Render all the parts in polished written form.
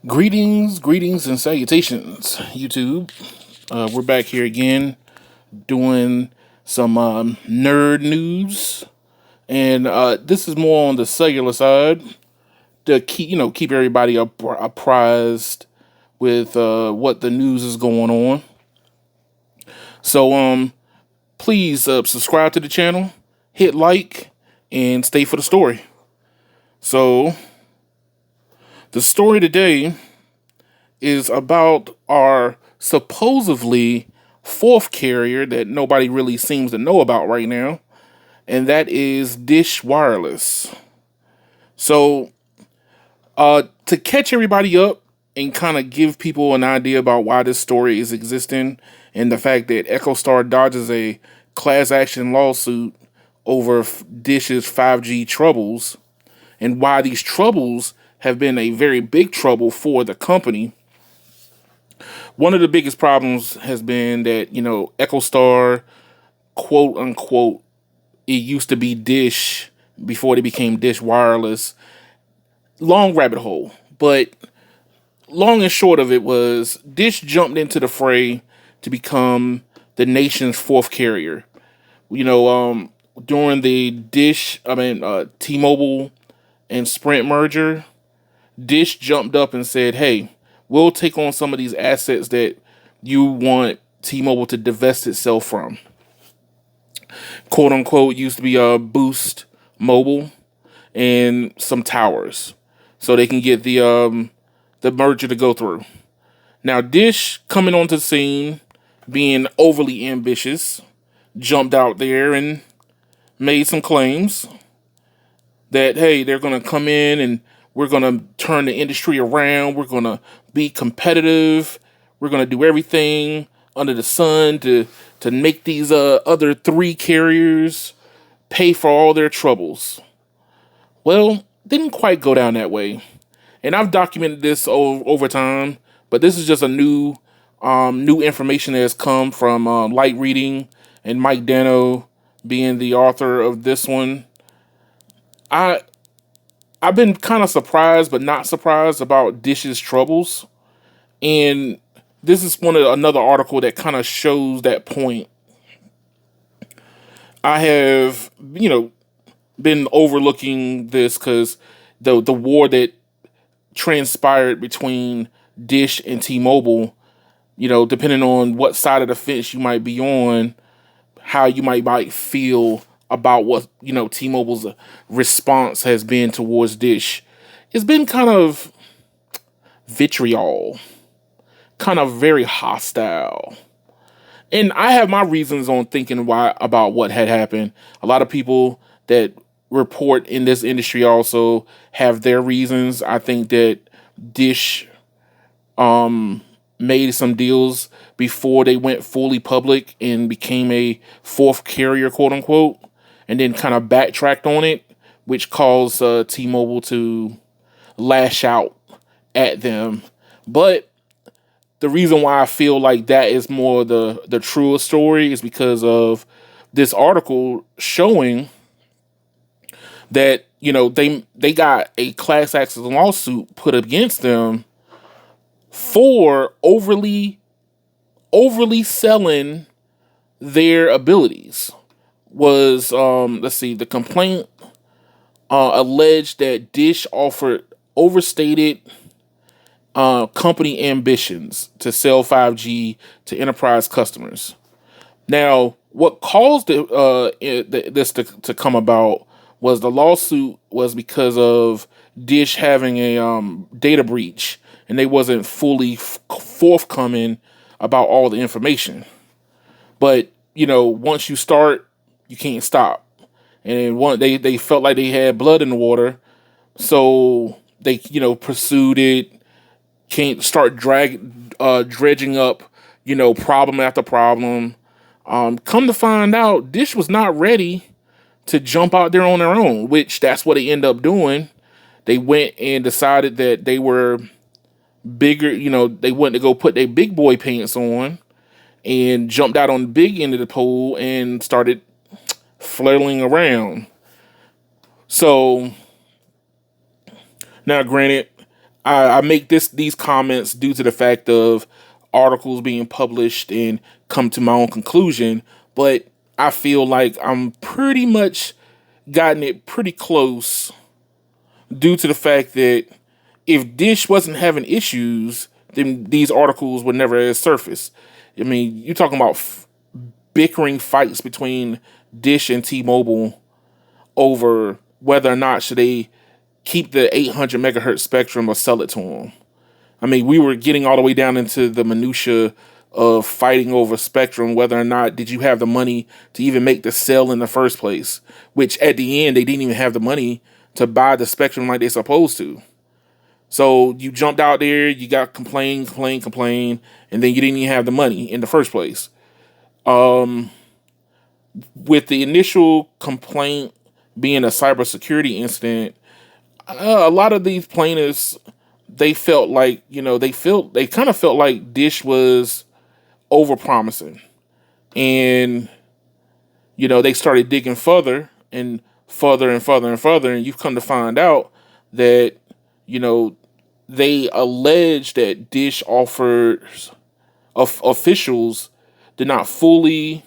Greetings, and salutations, YouTube. We're back here again doing some nerd news, and this is more on the cellular side to keep everybody apprised with what the news is going on. So please subscribe to the channel, hit like, and stay for the story. So the story today is about our supposedly fourth carrier that nobody really seems to know about right now, and that is Dish Wireless. So, to catch everybody up and kind of give people an idea about why this story is existing and the fact that EchoStar dodges a class action lawsuit over Dish's 5G troubles and why these troubles have been a very big trouble for the company. One of the biggest problems has been that, EchoStar, quote unquote, it used to be Dish before they became Dish Wireless. Long rabbit hole. But long and short of it was Dish jumped into the fray to become the nation's fourth carrier. During the T-Mobile and Sprint merger, Dish jumped up and said, "Hey, we'll take on some of these assets that you want T-Mobile to divest itself from." "Quote unquote" used to be Boost Mobile and some towers, so they can get the merger to go through. Now, Dish coming onto the scene, being overly ambitious, jumped out there and made some claims that, hey, they're going to come in and we're going to turn the industry around. We're going to be competitive. We're going to do everything under the sun to make these other three carriers pay for all their troubles. Well, didn't quite go down that way. And I've documented this over time, but this is just a new information that has come from Light Reading and Mike Dano being the author of this one. I've been kind of surprised, but not surprised about Dish's troubles, and this is another article that kind of shows that point. I have, been overlooking this because the war that transpired between Dish and T-Mobile, depending on what side of the fence you might be on, how you might feel about what, T-Mobile's response has been towards Dish. It's been kind of vitriol, kind of very hostile. And I have my reasons on thinking why about what had happened. A lot of people that report in this industry also have their reasons. I think that Dish made some deals before they went fully public and became a fourth carrier, quote unquote, and then kind of backtracked on it, which caused T-Mobile to lash out at them. But the reason why I feel like that is more the truer story is because of this article showing that, they got a class action lawsuit put against them for overly selling their abilities. Was let's see, the complaint alleged that Dish offered overstated company ambitions to sell 5G to enterprise customers. Now, what caused this to come about was the lawsuit was because of Dish having a data breach, and they wasn't fully forthcoming about all the information. But once you start, you can't stop. And they felt like they had blood in the water, so they pursued it. Can't start dredging up problem after problem. Come to find out, Dish was not ready to jump out there on their own, which that's what they end up doing. They went and decided that they were bigger. They went to go put their big boy pants on and jumped out on the big end of the pole and started flailing around. So now, granted, I make these comments due to the fact of articles being published and come to my own conclusion, but I feel like I'm pretty much gotten it pretty close due to the fact that if Dish wasn't having issues, then these articles would never have surfaced. I mean, you're talking about bickering fights between Dish and T-Mobile over whether or not should they keep the 800 megahertz spectrum or sell it to them. I mean, we were getting all the way down into the minutia of fighting over spectrum, whether or not did you have the money to even make the sale in the first place, which at the end, they didn't even have the money to buy the spectrum like they're supposed to. So you jumped out there, you got complain, and then you didn't even have the money in the first place. With the initial complaint being a cybersecurity incident, a lot of these plaintiffs, they felt like, they kind of felt like Dish was overpromising. And, they started digging further and further and further and further. And you've come to find out that, they allege that Dish offers officials did not fully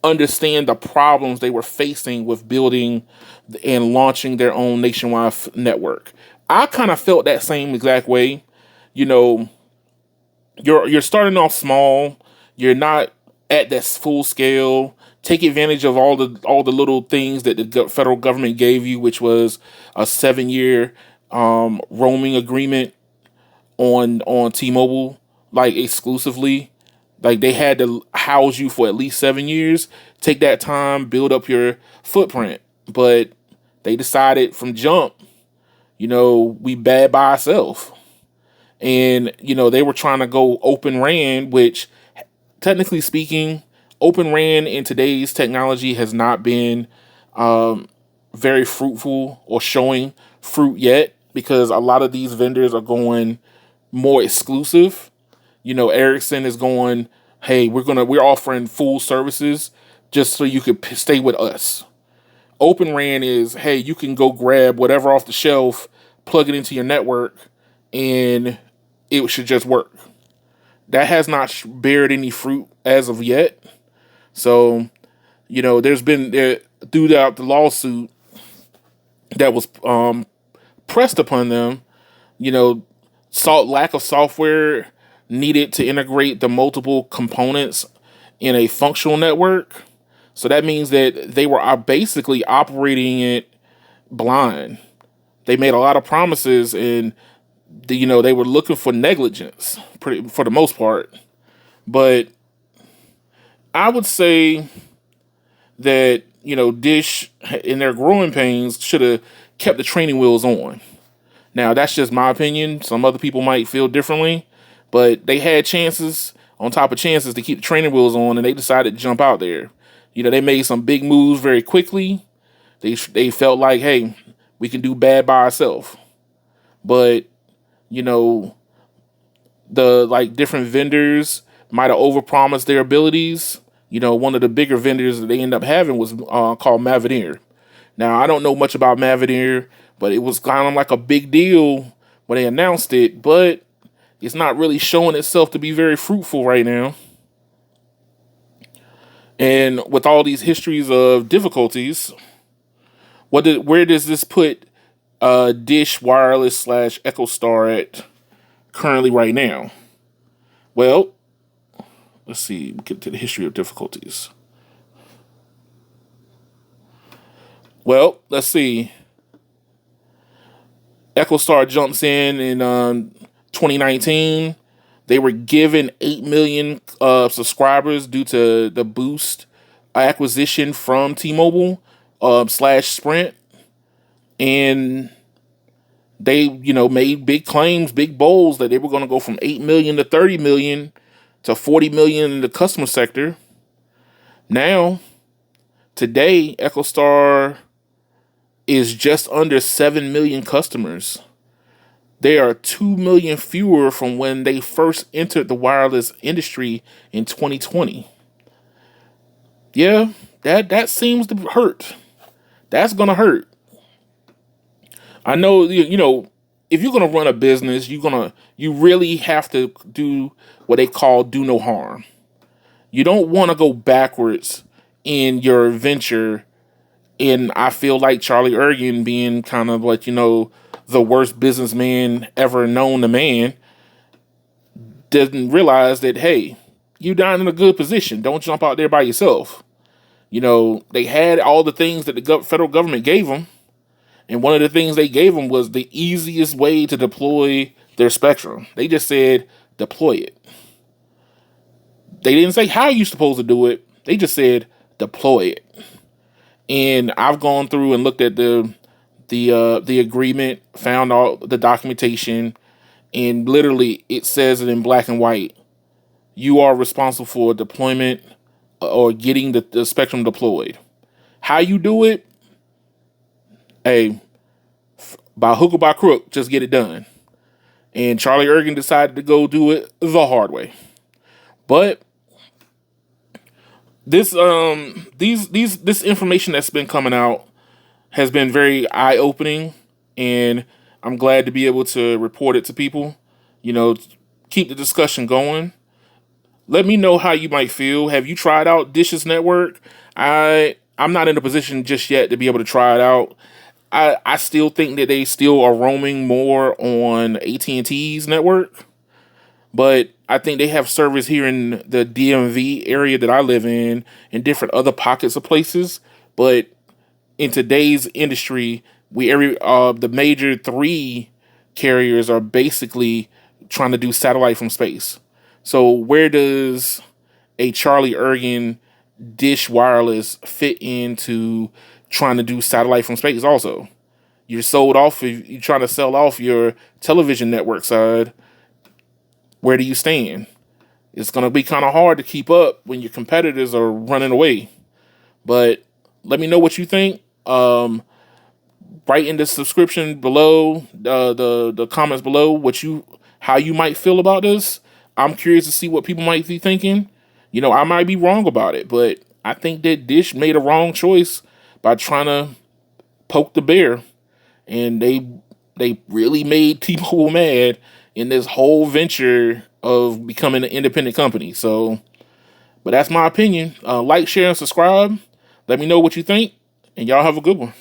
understand the problems they were facing with building and launching their own nationwide network. I kind of felt that same exact way. You're starting off small. You're not at that full scale. Take advantage of all the little things that the federal government gave you, which was a 7-year roaming agreement on T-Mobile, like exclusively. Like they had to house you for at least 7 years. Take that time, build up your footprint. But they decided from jump, we bad by ourselves. And, they were trying to go Open RAN, which technically speaking, Open RAN in today's technology has not been very fruitful or showing fruit yet, because a lot of these vendors are going more exclusive. Ericsson is going, hey, we're offering full services just so you could stay with us. Open RAN is, hey, you can go grab whatever off the shelf, plug it into your network, and it should just work. That has not bared any fruit as of yet. So, there's been throughout the lawsuit that was pressed upon them, lack of software needed to integrate the multiple components in a functional network. So that means that they were basically operating it blind. They made a lot of promises, and they were looking for negligence for the most part. But I would say that, Dish in their growing pains should have kept the training wheels on. Now, that's just my opinion. Some other people might feel differently, but they had chances on top of chances to keep the training wheels on, and they decided to jump out there. They made some big moves very quickly. They felt like, hey, we can do bad by ourselves. But, the different vendors might have overpromised their abilities. One of the bigger vendors that they ended up having was called Mavenir. Now, I don't know much about Mavenir, but it was kind of like a big deal when they announced it, but it's not really showing itself to be very fruitful right now. And with all these histories of difficulties, where does this put Dish Wireless / EchoStar at currently right now? Well, let's see. Get to the history of difficulties. Well, let's see. EchoStar jumps in 2019. They were given 8 million subscribers due to the Boost acquisition from T-Mobile / Sprint. And they, made big claims, big bowls that they were going to go from 8 million to 30 million to 40 million in the customer sector. Now, today, EchoStar is just under 7 million customers. They are 2 million fewer from when they first entered the wireless industry in 2020. Yeah, that seems to hurt. That's gonna hurt. I know, if you're gonna run a business, you really have to do what they call do no harm. You don't want to go backwards in your venture. And I feel like Charlie Ergen, being kind of like, the worst businessman ever known to man, didn't realize that, hey, you're down in a good position. Don't jump out there by yourself. They had all the things that the federal government gave them. And one of the things they gave them was the easiest way to deploy their spectrum. They just said, deploy it. They didn't say how you're supposed to do it. They just said, deploy it. And I've gone through and looked at the agreement, found all the documentation, and literally it says it in black and white. You are responsible for deployment or getting the spectrum deployed. How you do it, hey, by hook or by crook, just get it done. And Charlie Ergen decided to go do it the hard way. But this this information that's been coming out has been very eye opening, and I'm glad to be able to report it to people. Keep the discussion going. Let me know how you might feel. Have you tried out Dish's network? I'm not in a position just yet to be able to try it out. I still think that they still are roaming more on AT&T's network, but I think they have service here in the DMV area that I live in different other pockets of places. But in today's industry, the major three carriers are basically trying to do satellite from space. So where does a Charlie Ergen Dish Wireless fit into trying to do satellite from space? Also, you're sold off. You're trying to sell off your television network side. Where do you stand? It's going to be kind of hard to keep up when your competitors are running away. But let me know what you think. Write in the subscription below, the comments below, how you might feel about this. I'm curious to see what people might be thinking. I might be wrong about it, but I think that Dish made a wrong choice by trying to poke the bear, and they really made T-Mobile mad in this whole venture of becoming an independent company. So, but that's my opinion. Like, share, and subscribe. Let me know what you think, and y'all have a good one.